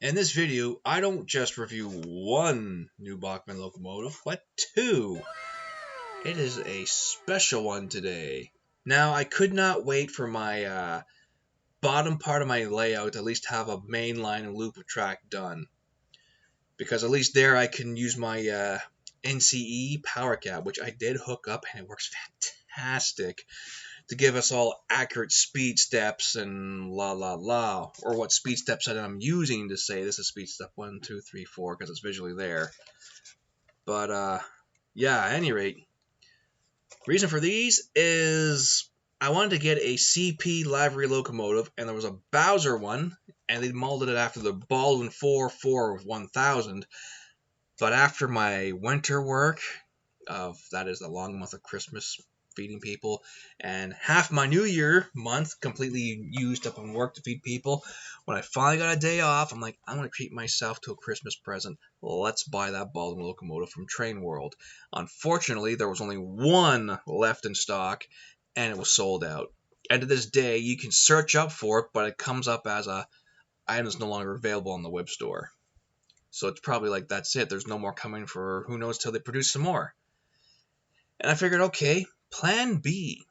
In this video, I don't just review one new Bachmann locomotive, but two. It is a special one today. Now, I could not wait for my bottom part of my layout to at least have a main line and loop track done. Because at least there I can use my NCE power cab, which I did hook up and it works fantastic to give us all accurate speed steps and la la la, or what speed steps that I'm using to say this is speed step 1, 2, 3, 4 because it's visually there. But yeah, at any rate, reason for these is I wanted to get a CP livery locomotive, and there was a Bowser one, and they molded it after the Baldwin 4-4-1000. But after my winter work, that is the long month of Christmas, feeding people, and half my New Year month completely used up on work to feed people, when I finally got a day off, I'm like, I'm going to treat myself to a Christmas present. Let's buy that Baldwin locomotive from Train World. Unfortunately, there was only one left in stock, and it was sold out. And to this day, you can search up for it, but it comes up as a item is no longer available on the web store. So it's probably like, that's it. There's no more coming for who knows till they produce some more. And I figured, okay, plan B.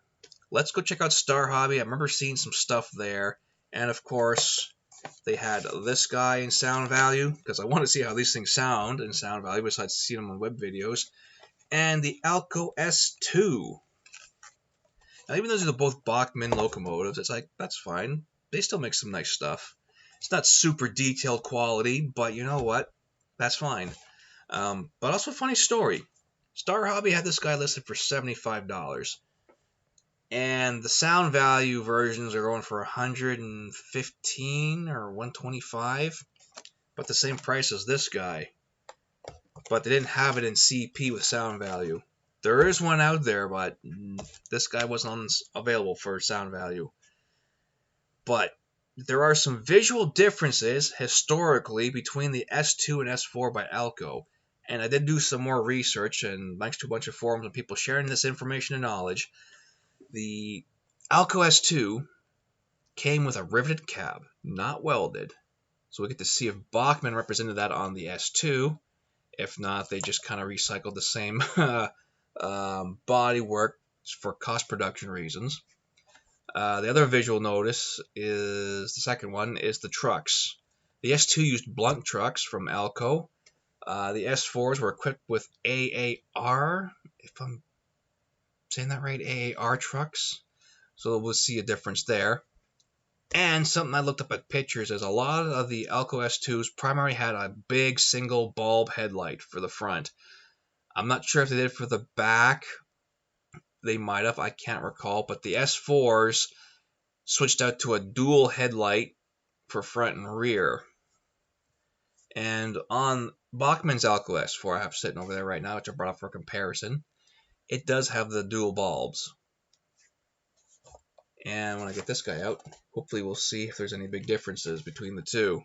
Let's go check out Star Hobby. I remember seeing some stuff there. And of course, they had this guy in sound value, because I want to see how these things sound in sound value besides seeing them on web videos. And the Alco S2. Now, even though these are both Bachmann locomotives, it's like, that's fine. They still make some nice stuff. It's not super detailed quality, but you know what? That's fine. But also a funny story. Star Hobby had this guy listed for $75. And the sound value versions are going for $115 or $125. But the same price as this guy. But they didn't have it in CP with sound value. There is one out there, but this guy wasn't available for sound value. But there are some visual differences historically between the S2 and S4 by Alco. And I did do some more research, and thanks to a bunch of forums and people sharing this information and knowledge, the Alco S2 came with a riveted cab, not welded. So we get to see if Bachmann represented that on the S2. If not, they just kind of recycled the same body work for cost production reasons. The other visual notice is, the second one, is the trucks. The S2 used blunt trucks from Alco. The S4s were equipped with AAR, if I'm saying that right, AAR trucks. So we'll see a difference there. And something I looked up at pictures is a lot of the Alco S2s primarily had a big single bulb headlight for the front. I'm not sure if they did for the back. They might have, I can't recall. But the S4s switched out to a dual headlight for front and rear. And on Bachmann's Alco S4, I have sitting over there right now, which I brought up for comparison, it does have the dual bulbs. And when I get this guy out, hopefully we'll see if there's any big differences between the two.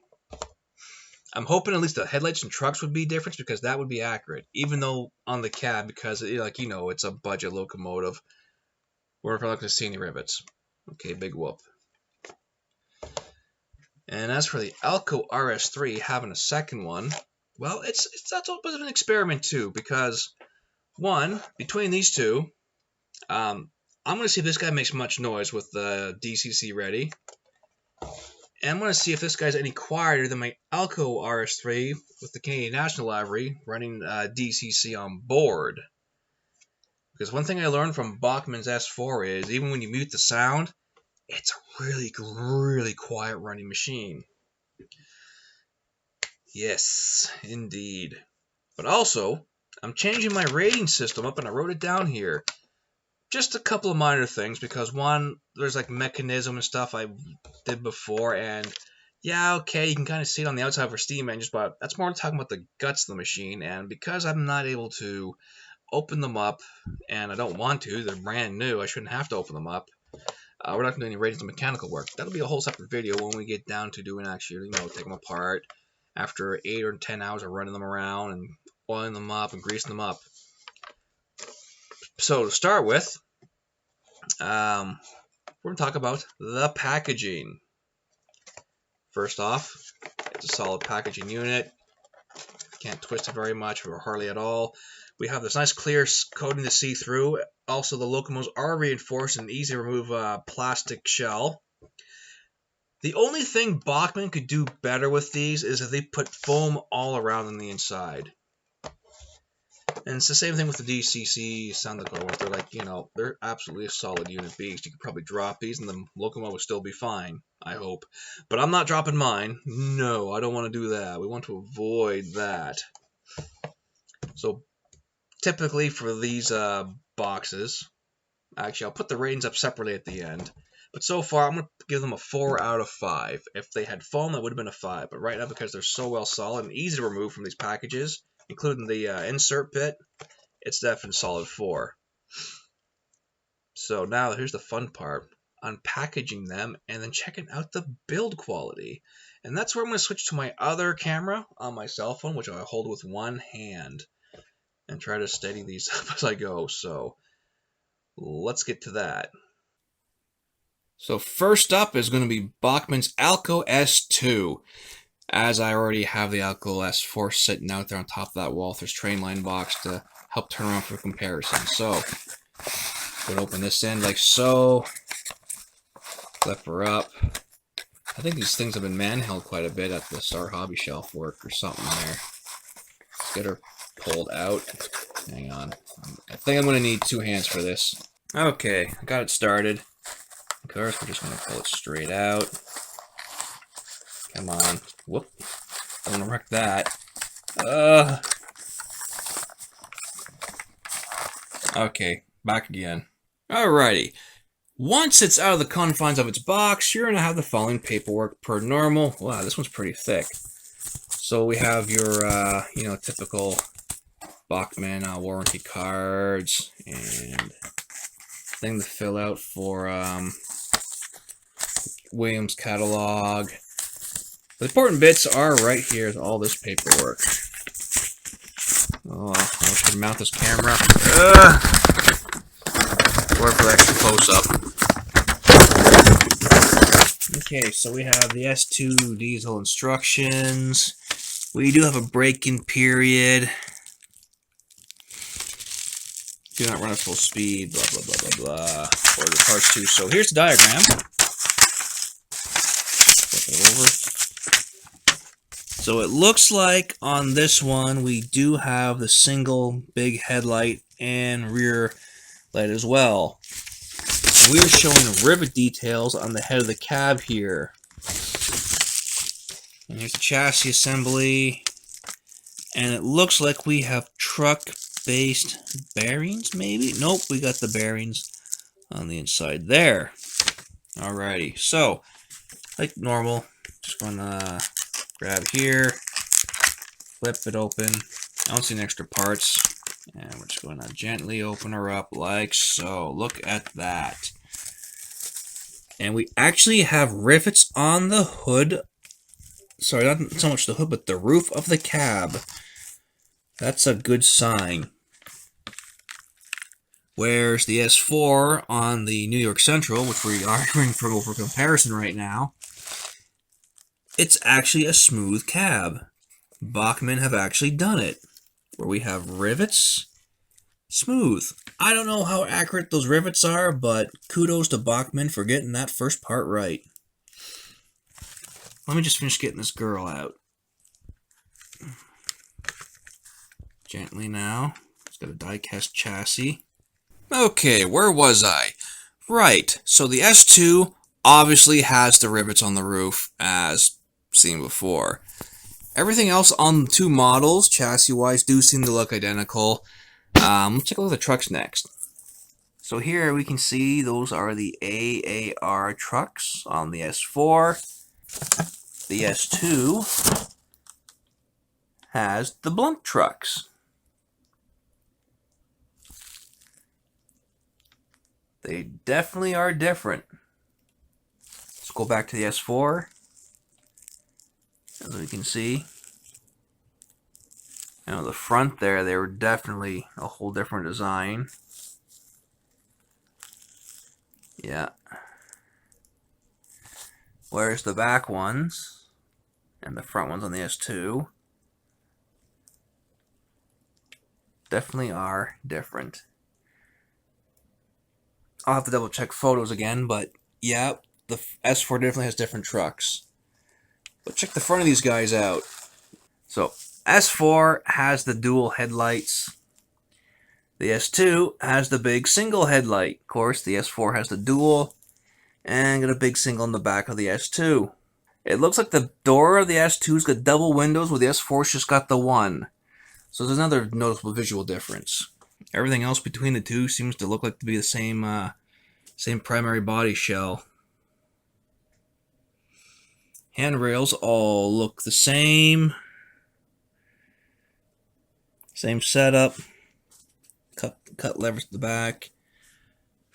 I'm hoping at least the headlights and trucks would be different, because that would be accurate. Even though on the cab, because like you know, it's a budget locomotive, we're not going to see any rivets. Okay, big whoop. And as for the Alco RS3 having a second one, well, it's that's a bit of an experiment too, because one, between these two, I'm going to see if this guy makes much noise with the DCC ready. And I'm going to see if this guy's any quieter than my Alco RS3 with the Canadian National Livery running DCC on board. Because one thing I learned from Bachmann's S4 is, even when you mute the sound, it's a really, really quiet running machine. Yes, indeed. But also, I'm changing my rating system up, and I wrote it down here. Just a couple of minor things, because one, there's like mechanism and stuff I did before, and yeah, okay, you can kind of see it on the outside for steam engines, but that's more talking about the guts of the machine. And because I'm not able to open them up, and I don't want to, they're brand new, I shouldn't have to open them up. We're not going to do any ratings of mechanical work. That'll be a whole separate video when we get down to doing actually, take them apart after 8 or 10 hours of running them around and oiling them up and greasing them up. So to start with, we're going to talk about the packaging. First off, It's a solid packaging unit. Can't twist it very much or hardly at all. We have this nice clear coating to see through. Also, the locomotives are reinforced and easy to remove plastic shell. The only thing Bachmann could do better with these is if they put foam all around on the inside. And it's the same thing with the DCC sound locomotive. They're like, they're absolutely a solid unit beast. You could probably drop these and the locomotive will still be fine, I hope. But I'm not dropping mine. No, I don't want to do that. We want to avoid that. So typically for these boxes, actually I'll put the ratings up separately at the end. But so far I'm going to give them a 4 out of 5. If they had foam, it would have been a 5. But right now, because they're so well solid and easy to remove from these packages, including the insert bit, it's definitely solid 4. So now here's the fun part. Unpackaging them and then checking out the build quality. And that's where I'm going to switch to my other camera on my cell phone, which I hold with one hand, and try to steady these up as I go. So let's get to that. So first up is going to be Bachmannalco S2. As I already have the Alco S4 sitting out there on top of that Walther's train line box to help turn around for comparison. So, going to open this end like so. Flip her up. I think these things have been man-held quite a bit at the Star Hobby Shelf work or something there. Let's get her pulled out. Hang on. I think I'm going to need 2 hands for this. Okay, I got it started. Of course, we're just going to pull it straight out. Come on. Whoop. I want to wreck that. Okay, back again. Alrighty. Once it's out of the confines of its box, you're going to have the following paperwork per normal. Wow, this one's pretty thick. So we have your, typical Bachmann warranty cards and thing to fill out for Williams catalog. The important bits are right here with all this paperwork. Oh, I wish I could mount this camera. Or for the extra close-up. Okay, so we have the S2 diesel instructions. We do have a break-in period. Do not run at full speed, blah, blah, blah, blah, blah. Order parts too. So here's the diagram. Flip it over. So it looks like on this one we do have the single big headlight and rear light as well. We're showing rivet details on the head of the cab here. And here's the chassis assembly. And it looks like we have truck-based bearings, maybe? Nope, we got the bearings on the inside there. Alrighty, so, like normal, just gonna grab here, flip it open. I don't see any extra parts. And we're just going to gently open her up like so. Look at that. And we actually have rivets on the hood. Sorry, not so much the hood, but the roof of the cab. That's a good sign. Whereas the S4 on the New York Central, which we are arguing for comparison right now, it's actually a smooth cab. Bachmann have actually done it, where we have rivets, smooth. I don't know how accurate those rivets are, but kudos to Bachmann for getting that first part right. Let me just finish getting this girl out. Gently now. It's got a die-cast chassis. Okay, where was I? Right, so the S2 obviously has the rivets on the roof, as seen before. Everything else on the 2 models, chassis-wise, do seem to look identical. Let's take a look at the trucks next. So here we can see those are the AAR trucks on the S4. The S2 has the blunt trucks. They definitely are different. Let's go back to the S4. As we can see, the front there, they were definitely a whole different design. Yeah. Whereas the back ones, And the front ones on the S2 definitely are different. I'll have to double check photos again, but yeah, the S4 definitely has different trucks. But check the front of these guys out. So S4 has the dual headlights. The S2 has the big single headlight. Of course, the S4 has the dual and got a big single in the back of the S2. It looks like the door of the S2's got double windows, where the S4's just got the one. So there's another noticeable visual difference. Everything else between the two seems to look like to be the same primary body shell. Handrails all look the same. Same setup. Cut levers at the back.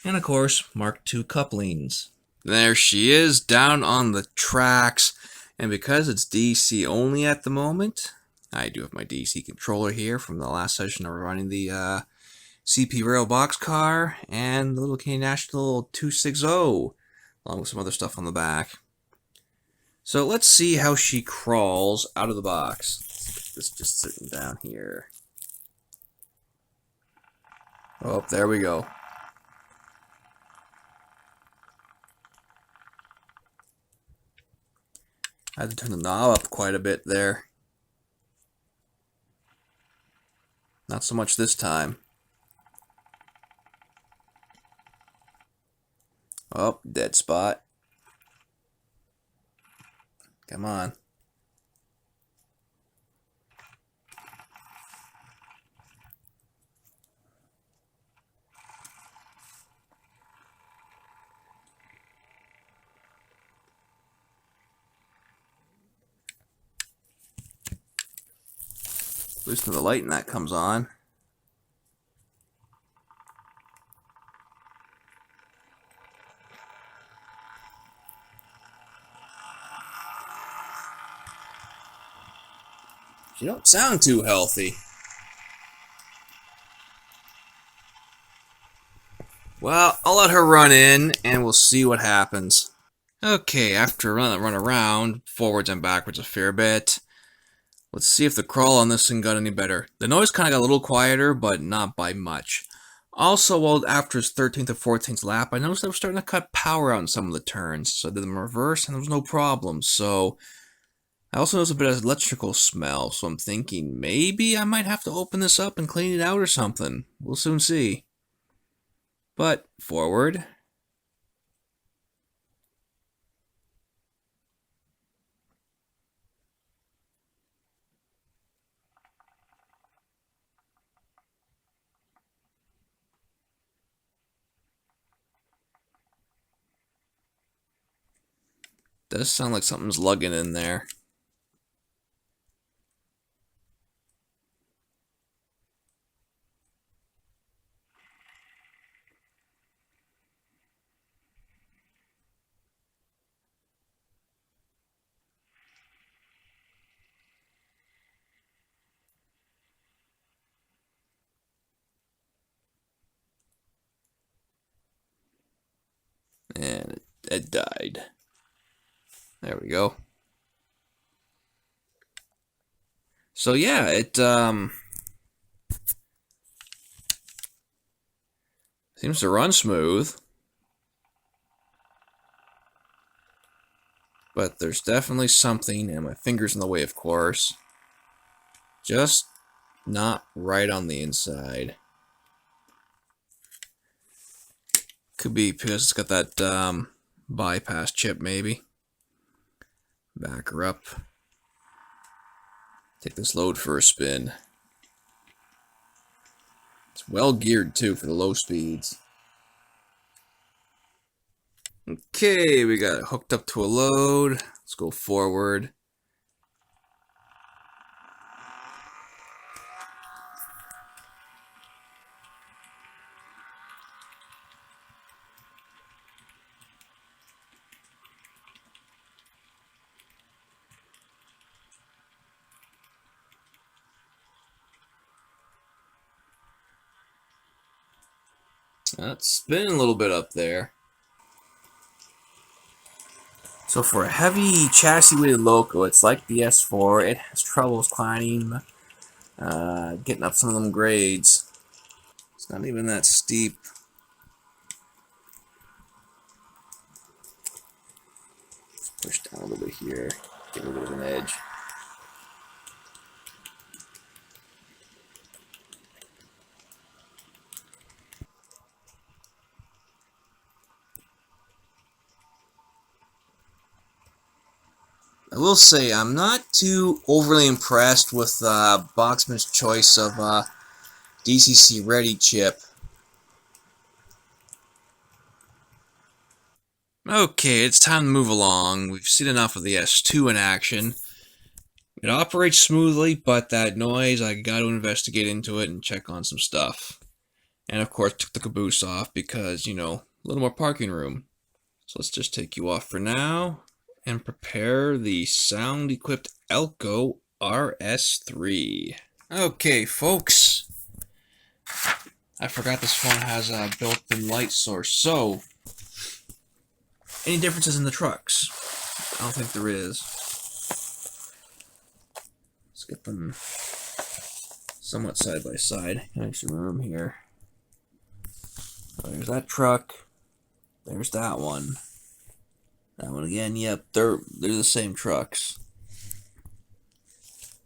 And of course, Mark II couplings. There she is, down on the tracks. And because it's DC only at the moment, I do have my DC controller here from the last session of running the CP Rail boxcar and the little K National 260, along with some other stuff on the back. So let's see how she crawls out of the box. This just sitting down here. Oh, there we go. I had to turn the knob up quite a bit there. Not so much this time. Oh, dead spot. Come on. Loosen the light and that comes on. You don't sound too healthy. Well, I'll let her run in and we'll see what happens. Okay, after a run around, forwards and backwards a fair bit, let's see if the crawl on this thing got any better. The noise kind of got a little quieter, but not by much. Also, well, after his 13th or 14th lap, I noticed I was starting to cut power out in some of the turns, so I did them in reverse and there was no problem. So I also noticed a bit of electrical smell, so I'm thinking maybe I might have to open this up and clean it out or something. We'll soon see. But forward. Does sound like something's lugging in there. And it died. There we go. So yeah, it seems to run smooth. But there's definitely something, and my finger's in the way, of course. Just not right on the inside. Could be because it's got that bypass chip, maybe. Back her up. Take this load for a spin. It's well geared, too, for the low speeds. Okay, we got it hooked up to a load. Let's go forward. That's spinning a little bit up there. So for a heavy chassis-weighted loco, it's like the S4. It has troubles climbing, getting up some of them grades. It's not even that steep. Let's push down a little bit here, get a little bit of an edge. I will say I'm not too overly impressed with Bachmann's choice of DCC ready chip. Okay, it's time to move along. We've seen enough of the S2 in action. It operates smoothly, but that noise, I got to investigate into it and check on some stuff. And of course, took the caboose off because, you know, a little more parking room. So let's just take you off for now and prepare the sound-equipped Alco RS3. Okay, folks. I forgot this phone has a built-in light source. So, any differences in the trucks? I don't think there is. Let's get them somewhat side by side. Make some room here. There's that truck. There's that one. That one again. Yep, they're the same trucks.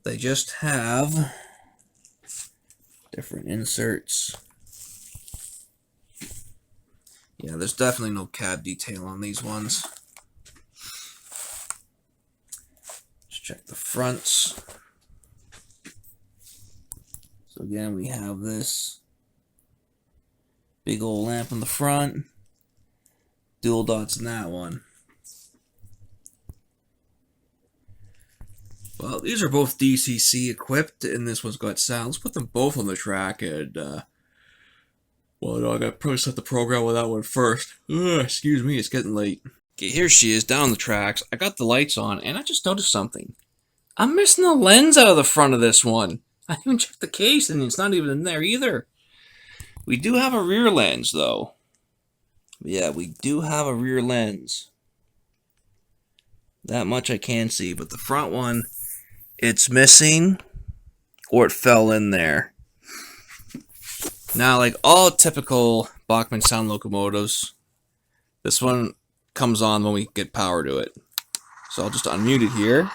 They just have different inserts. Yeah, there's definitely no cab detail on these ones. Let's check the fronts. So again, we have this big old lamp in the front. Dual dots in that one. Well, these are both DCC equipped, and this one's got sound. Let's put them both on the track, and well, no, I gotta probably set the program with that one first. Ugh, excuse me, it's getting late. Okay, here she is down the tracks. I got the lights on, and I just noticed something. I'm missing the lens out of the front of this one. I even checked the case, and it's not even in there either. We do have a rear lens, though. Yeah, we do have a rear lens. That much I can see, but the front one, it's missing, or it fell in there. Now, like all typical Bachmann Sound locomotives, this one comes on when we get power to it. So I'll just unmute it here.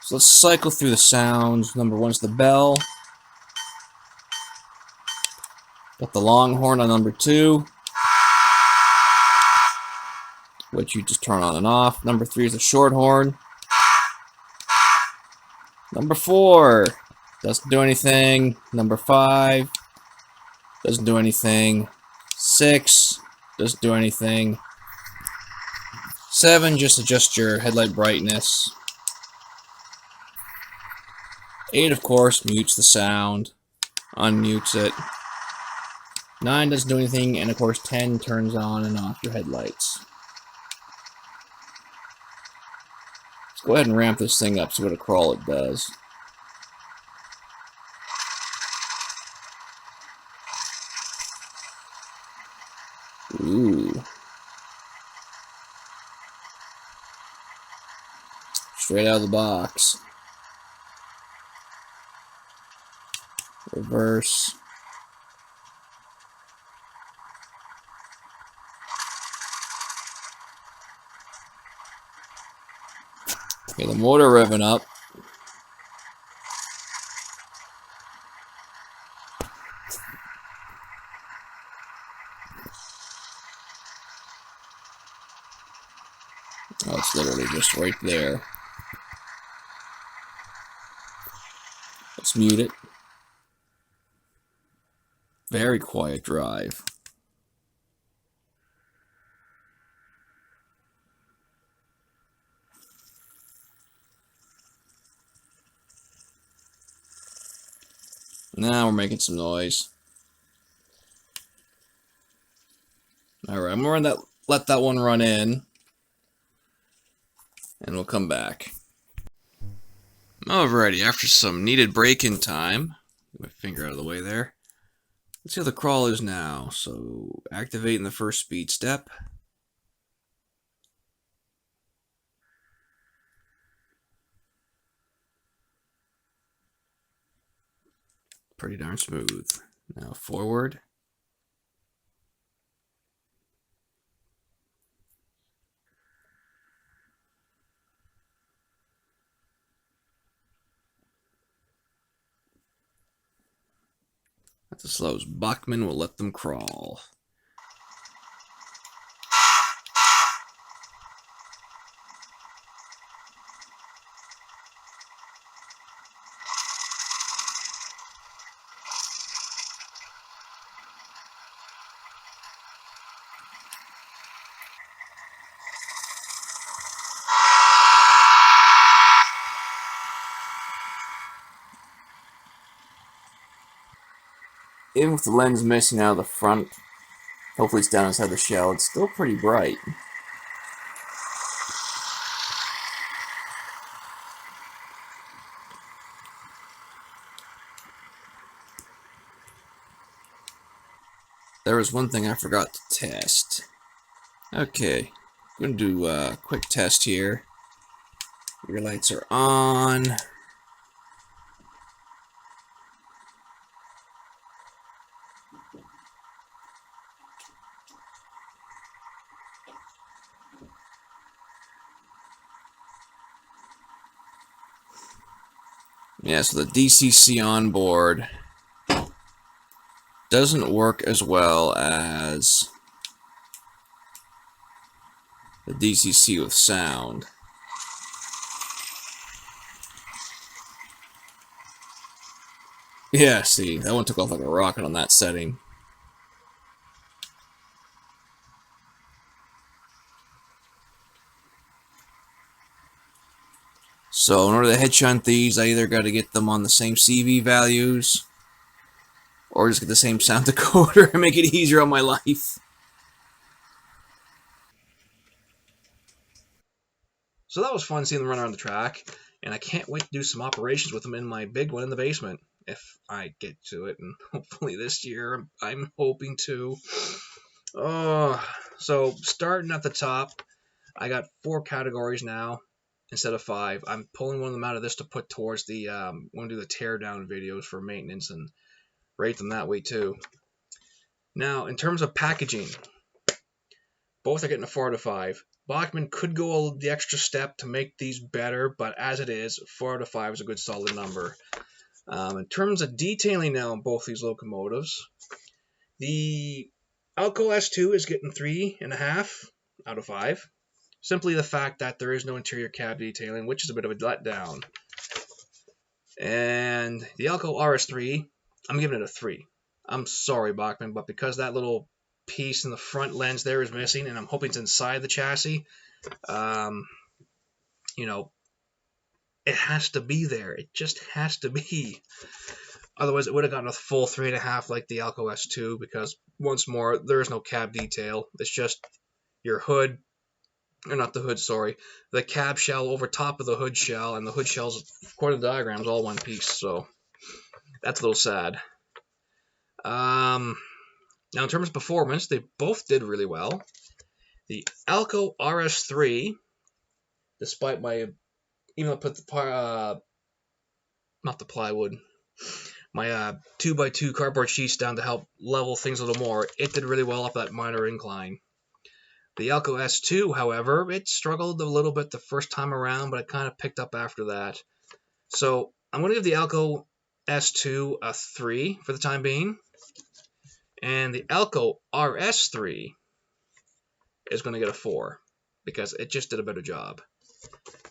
So let's cycle through the sounds. Number one's the bell. Got the longhorn on number 2, which you just turn on and off. Number 3 is the short horn. Number 4 doesn't do anything. Number 5 doesn't do anything. 6 doesn't do anything. 7, just adjust your headlight brightness. 8, of course, mutes the sound, unmutes it. 9 doesn't do anything, and of course 10 turns on and off your headlights. Let's go ahead and ramp this thing up, see what a crawl it does. Ooh. Straight out of the box. Reverse. Okay, the motor revving up. Oh, it's literally just right there. Let's mute it. Very quiet drive. Now we're making some noise. Alright, I'm gonna let that one run in. And we'll come back. Alrighty, after some needed break-in time, get my finger out of the way there. Let's see how the crawl is now. So, activating the first speed step. pretty darn smooth. Now forward. That's as slow as Bachmann will let them crawl. Even with the lens missing out of the front, hopefully it's down inside the shell, it's still pretty bright. There was one thing I forgot to test. Okay, I'm going to do a quick test here. Your lights are on. Yeah, so the DCC on board doesn't work as well as the DCC with sound. Yeah, see, that one took off like a rocket on that setting. So in order to headshot these, I either got to get them on the same CV values, or just get the same sound decoder and make it easier on my life. So that was fun seeing them run around the track, and I can't wait to do some operations with them in my big one in the basement, if I get to it, and hopefully this year I'm hoping to. So starting at the top, I got 4 categories now instead of 5. I'm pulling one of them out of this to put towards the want to do the teardown videos for maintenance and rate them that way too. Now, in terms of packaging, both are getting a 4 out of 5. Bachmann could go the extra step to make these better, but as it is, 4 out of 5 is a good solid number. In terms of detailing now on both these locomotives, the Alco S2 is getting 3.5 out of 5. Simply the fact that there is no interior cab detailing, which is a bit of a letdown. And the Alco RS3, I'm giving it a 3. I'm sorry, Bachmann, but because that little piece in the front lens there is missing, and I'm hoping it's inside the chassis, you know, it has to be there. It just has to be. Otherwise, it would have gotten a full 3.5 like the Alco S2, because once more, there is no cab detail. It's just your hood, or not the hood, sorry, the cab shell over top of the hood shell, and the hood shell's, according to the diagrams, all one piece, so that's a little sad. Now, in terms of performance, they both did really well. The Alco RS3, despite my, even though I put the, not the plywood, my 2x2 cardboard sheets down to help level things a little more, it did really well up that minor incline. The Alco S2, however, it struggled a little bit the first time around, but it kind of picked up after that. So I'm going to give the Alco S2 a 3 for the time being. And the Alco RS3 is going to get a 4 because it just did a better job.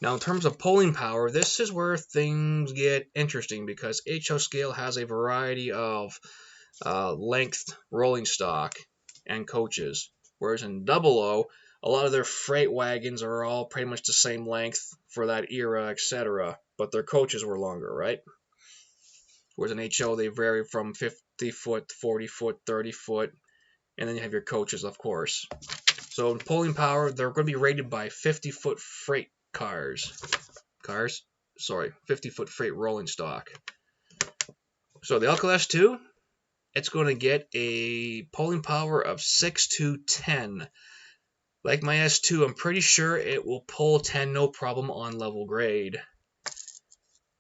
Now, in terms of pulling power, this is where things get interesting because HO Scale has a variety of length rolling stock and coaches, whereas in Double O, a lot of their freight wagons are all pretty much the same length for that era, etc., but their coaches were longer, right? Whereas in HO, they vary from 50 foot, 40 foot, 30 foot, and then you have your coaches, of course. So in pulling power, they're going to be rated by 50-foot freight cars. 50-foot freight rolling stock. So the Alco S2, it's going to get a pulling power of 6 to 10. Like my S2, I'm pretty sure it will pull 10 no problem on level grade.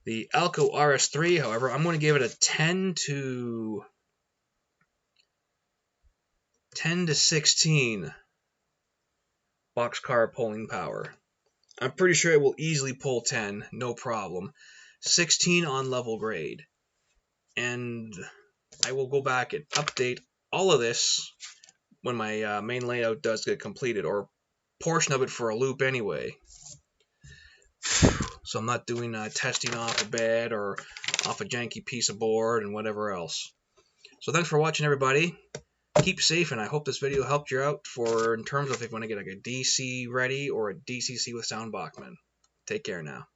The Alco RS3, however, I'm going to give it a 10 to 16 boxcar pulling power. I'm pretty sure it will easily pull 10, no problem. 16 on level grade. And I will go back and update all of this when my main layout does get completed, or portion of it for a loop anyway. So I'm not doing testing off a bed or off a janky piece of board and whatever else. So thanks for watching, everybody. Keep safe, and I hope this video helped you out in terms of if you want to get like a DC ready or a DCC with sound Bachmann. Take care now.